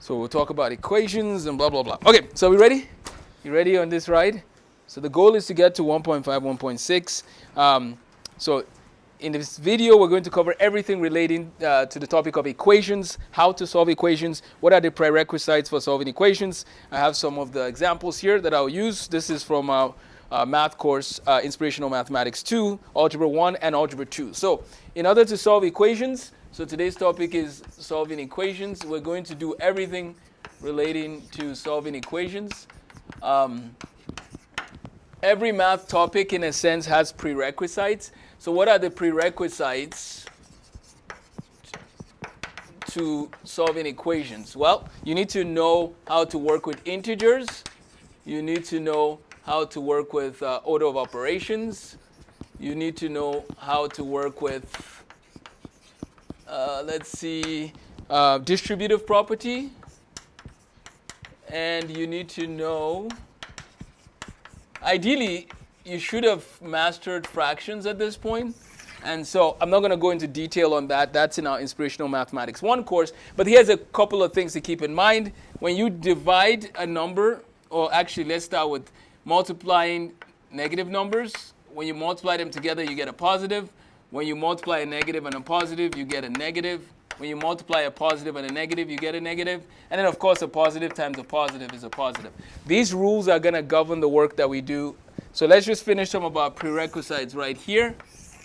So we'll talk about equations and blah, blah, blah. Okay, so we ready? You ready on this ride? So the goal is to get to 1.5, 1.6. So in this video, we're going to cover everything relating to the topic of equations, how to solve equations, what are the prerequisites for solving equations. I have some of the examples here that I'll use. This is from our math course, Inspirational Mathematics 2, Algebra 1, and Algebra 2. So in order to solve equations, so today's topic is solving equations. We're going to do everything relating to solving equations. Every math topic, in a sense, has prerequisites. So what are the prerequisites to solving equations? Well, you need to know how to work with integers. You need to know how to work with order of operations. You need to know how to work with, distributive property. And you need to know, ideally, you should have mastered fractions at this point. And so I'm not going to go into detail on that. That's in our Inspirational Mathematics 1 course. But here's a couple of things to keep in mind. When you divide a number, or actually let's start with multiplying negative numbers. When you multiply them together, you get a positive. When you multiply a negative and a positive, you get a negative. When you multiply a positive and a negative, you get a negative. And then, of course, a positive times a positive is a positive. These rules are going to govern the work that we do. So let's just finish some of our prerequisites right here.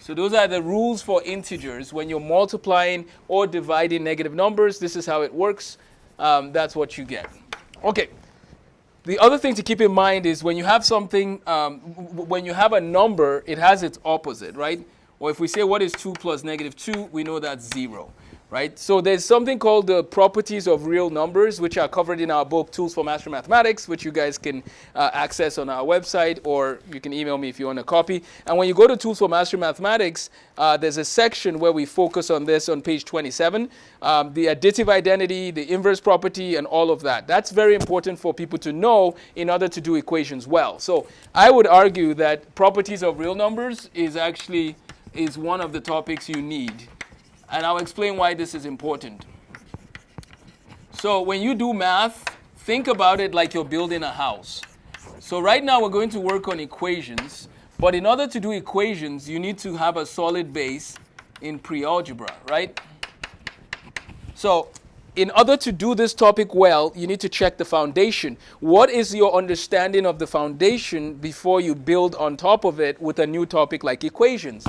So those are the rules for integers. When you're multiplying or dividing negative numbers, this is how it works. That's what you get. Okay. The other thing to keep in mind is when you have something, when you have a number, it has its opposite, right? Or if we say what is 2 plus negative 2, we know that's 0. Right? So there's something called the properties of real numbers, which are covered in our book, Tools for Master Mathematics, which you guys can access on our website, or you can email me if you want a copy. And when you go to Tools for Master Mathematics, there's a section where we focus on this on page 27, the additive identity, the inverse property, and all of that. That's very important for people to know in order to do equations well. So I would argue that properties of real numbers is one of the topics you need. And I'll explain why this is important. So when you do math, think about it like you're building a house. So right now we're going to work on equations. But in order to do equations, you need to have a solid base in pre-algebra, right? So in order to do this topic well, you need to check the foundation. What is your understanding of the foundation before you build on top of it with a new topic like equations?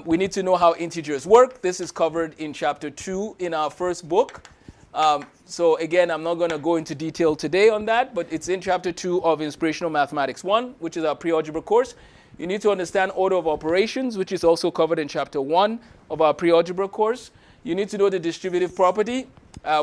We need to know how integers work. This is covered in chapter 2 in our first book. So again, I'm not going to go into detail today on that, but it's in chapter 2 of Inspirational Mathematics 1, which is our pre-algebra course. You need to understand order of operations, which is also covered in chapter 1 of our pre-algebra course. You need to know the distributive property,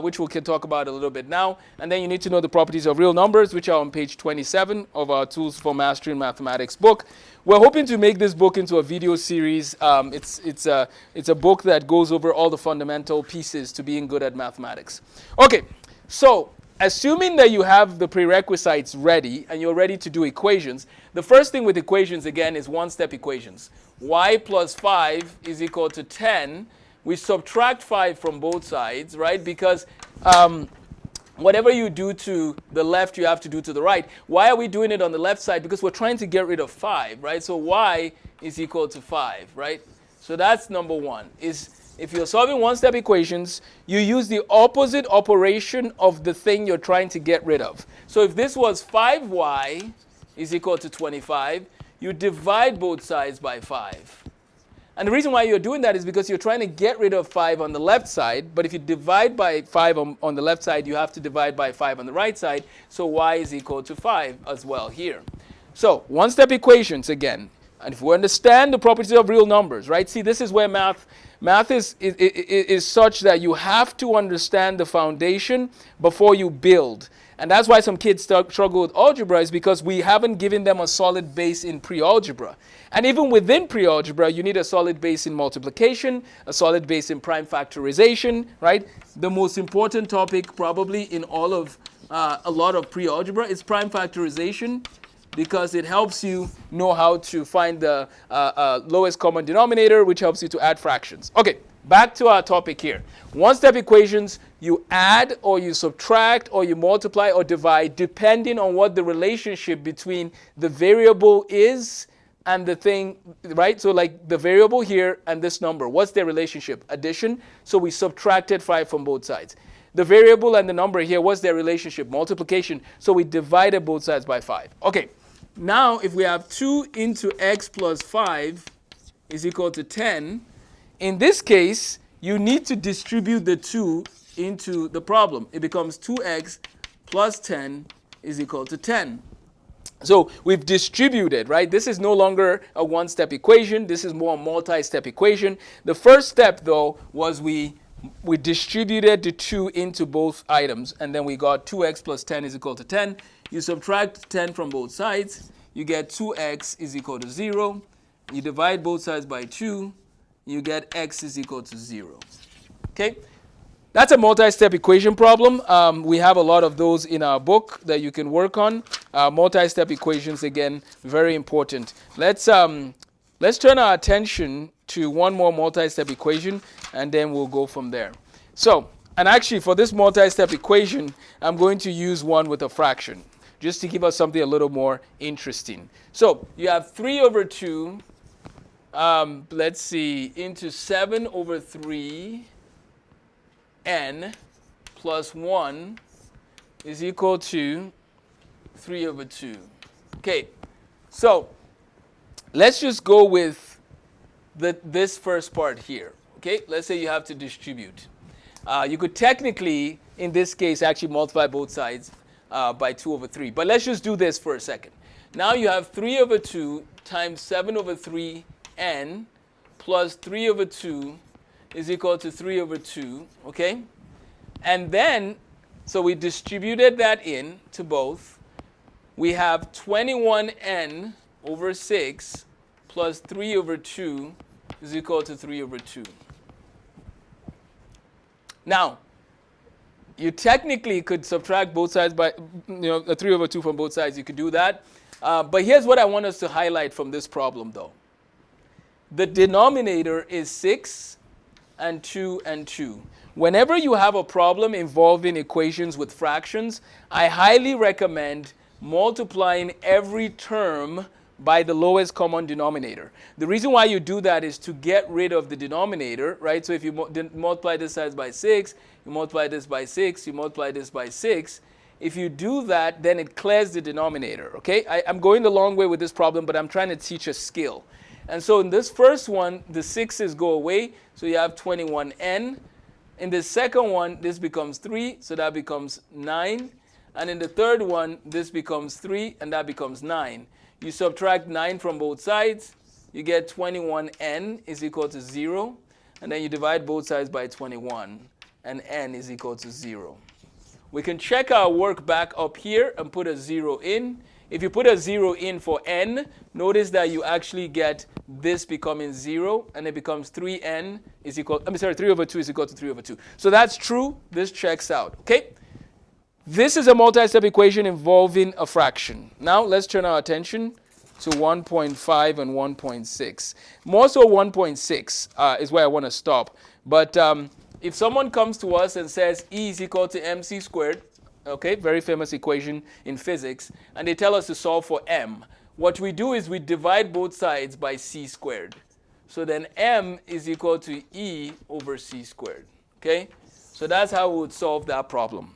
which we can talk about a little bit now. And then you need to know the properties of real numbers, which are on page 27 of our Tools for Mastering Mathematics book. We're hoping to make this book into a video series. It's a book that goes over all the fundamental pieces to being good at mathematics. Okay, so assuming that you have the prerequisites ready and you're ready to do equations, the first thing with equations, again, is one-step equations. Y plus 5 is equal to 10. We subtract 5 from both sides, right? Because whatever you do to the left, you have to do to the right. Why are we doing it on the left side? Because we're trying to get rid of 5, right? So y is equal to 5, right? So that's number one. Is if you're solving one-step equations, you use the opposite operation of the thing you're trying to get rid of. So if this was 5y is equal to 25, you divide both sides by 5. And the reason why you're doing that is because you're trying to get rid of 5 on the left side, but if you divide by 5 on the left side, you have to divide by 5 on the right side, so y is equal to 5 as well here. So one-step equations again, and if we understand the properties of real numbers, right? See, this is where math is such that you have to understand the foundation before you build. And that's why some kids struggle with algebra, is because we haven't given them a solid base in pre-algebra. And even within pre-algebra, you need a solid base in multiplication, a solid base in prime factorization, right? The most important topic probably in all of a lot of pre-algebra is prime factorization, because it helps you know how to find the lowest common denominator, which helps you to add fractions. Okay, back to our topic here. One-step equations, you add or you subtract or you multiply or divide depending on what the relationship between the variable is and the thing, right? So like the variable here and this number, what's their relationship? Addition. So we subtracted 5 from both sides. The variable and the number here, what's their relationship? Multiplication. So we divided both sides by 5. Okay, now if we have 2 into x plus 5 is equal to 10, in this case, you need to distribute the 2 into the problem. It becomes 2x plus 10 is equal to 10. So we've distributed, right? This is no longer a one-step equation. This is more a multi-step equation. The first step, though, was we distributed the 2 into both items, and then we got 2x plus 10 is equal to 10. You subtract 10 from both sides. You get 2x is equal to 0. You divide both sides by 2. You get x is equal to 0. Okay? That's a multi-step equation problem. We have a lot of those in our book that you can work on. Multi-step equations, again, very important. Let's turn our attention to one more multi-step equation, and then we'll go from there. So, and actually for this multi-step equation, I'm going to use one with a fraction, just to give us something a little more interesting. So, you have 3 over 2, let's see, into 7 over 3, n plus 1 is equal to 3 over 2. Okay, so let's just go with this first part here. Okay, let's say you have to distribute. You could technically, in this case, actually multiply both sides by 2 over 3. But let's just do this for a second. Now you have 3 over 2 times 7 over 3 n plus 3 over 2 is equal to 3 over 2, okay? And then, so we distributed that in to both. We have 21n over 6 plus 3 over 2 is equal to 3 over 2. Now, you technically could subtract both sides by, 3 over 2 from both sides. You could do that. But here's what I want us to highlight from this problem, though. The denominator is 6 and 2 and 2. Whenever you have a problem involving equations with fractions, I highly recommend multiplying every term by the lowest common denominator. The reason why you do that is to get rid of the denominator, right? So if you multiply this side by 6, you multiply this by 6, you multiply this by 6. If you do that, then it clears the denominator, okay? I'm going the long way with this problem, but I'm trying to teach a skill. And so in this first one, the 6's go away, so you have 21n. In the second one, this becomes 3, so that becomes 9. And in the third one, this becomes 3, and that becomes 9. You subtract 9 from both sides, you get 21n is equal to 0. And then you divide both sides by 21, and n is equal to 0. We can check our work back up here and put a 0 in. If you put a 0 in for n, notice that you actually get this becoming 0, and it becomes 3n is equal, 3 over 2 is equal to 3 over 2. So that's true. This checks out, okay? This is a multi-step equation involving a fraction. Now let's turn our attention to 1.5 and 1.6. More so 1.6 is where I want to stop. But if someone comes to us and says E is equal to mc squared, okay, very famous equation in physics, and they tell us to solve for m, what we do is we divide both sides by c squared. So then m is equal to E over c squared, okay? So that's how we would solve that problem.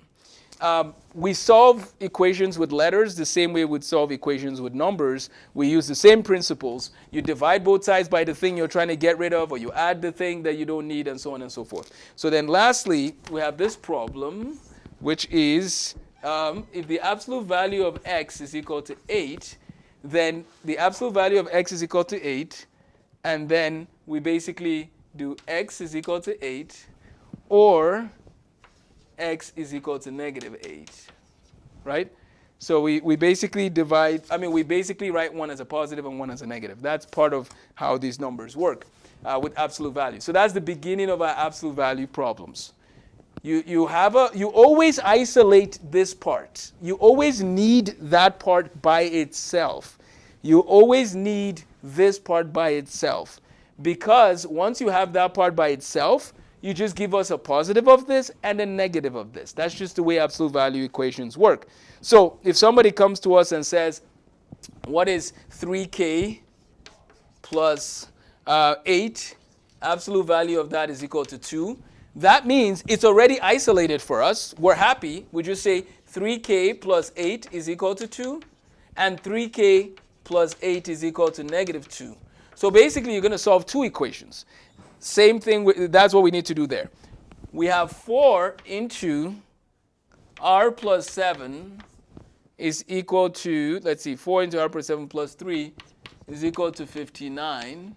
We solve equations with letters the same way we would solve equations with numbers. We use the same principles. You divide both sides by the thing you're trying to get rid of, or you add the thing that you don't need, and so on and so forth. So then lastly, we have this problem, which is if the absolute value of x is equal to 8, then the absolute value of x is equal to 8, and then we basically do x is equal to 8, or x is equal to negative 8, right? So we basically divide, we basically write one as a positive and one as a negative. That's part of how these numbers work with absolute value. So that's the beginning of our absolute value problems. You always isolate this part. You always need that part by itself. You always need this part by itself. because once you have that part by itself, you just give us a positive of this and a negative of this. That's just the way absolute value equations work. So if somebody comes to us and says, what is 3k plus 8? Absolute value of that is equal to 2. That means it's already isolated for us. We're happy. We just say 3k plus 8 is equal to 2, and 3k plus 8 is equal to negative 2. So basically, you're going to solve two equations. Same thing, that's what we need to do there. We have 4 into r plus 7 is equal to, let's see, 4 into r plus 7 plus 3 is equal to 59.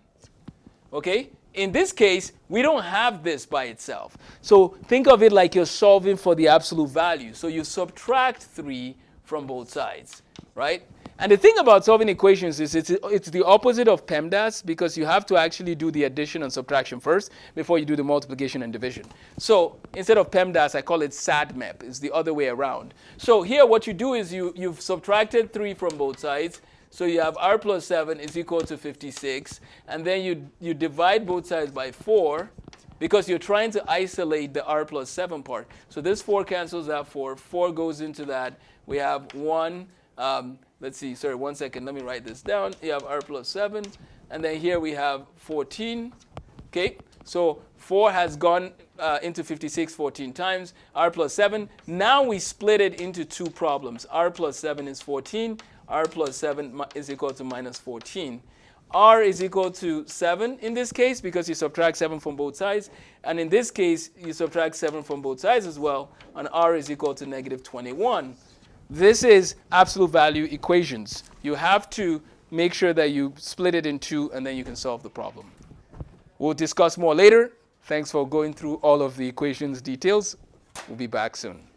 Okay? In this case, we don't have this by itself. So think of it like you're solving for the absolute value. So you subtract 3 from both sides, right? And the thing about solving equations is it's the opposite of PEMDAS, because you have to actually do the addition and subtraction first before you do the multiplication and division. So instead of PEMDAS, I call it SADMEP. It's the other way around. So here what you do is you've subtracted 3 from both sides. So you have r plus 7 is equal to 56. And then you divide both sides by 4, because you're trying to isolate the r plus 7 part. So this 4 cancels that 4. 4 goes into that. We have 1. Let's see, sorry, 1 second. Let me write this down. You have r plus 7. And then here we have 14. Okay, so 4 has gone into 56 14 times. R plus 7. Now we split it into two problems. R plus 7 is 14. R plus 7 is equal to minus 14. R is equal to 7 in this case, because you subtract 7 from both sides. And in this case, you subtract 7 from both sides as well. And R is equal to negative 21. This is absolute value equations. You have to make sure that you split it in two, and then you can solve the problem. We'll discuss more later. Thanks for going through all of the equations details. We'll be back soon.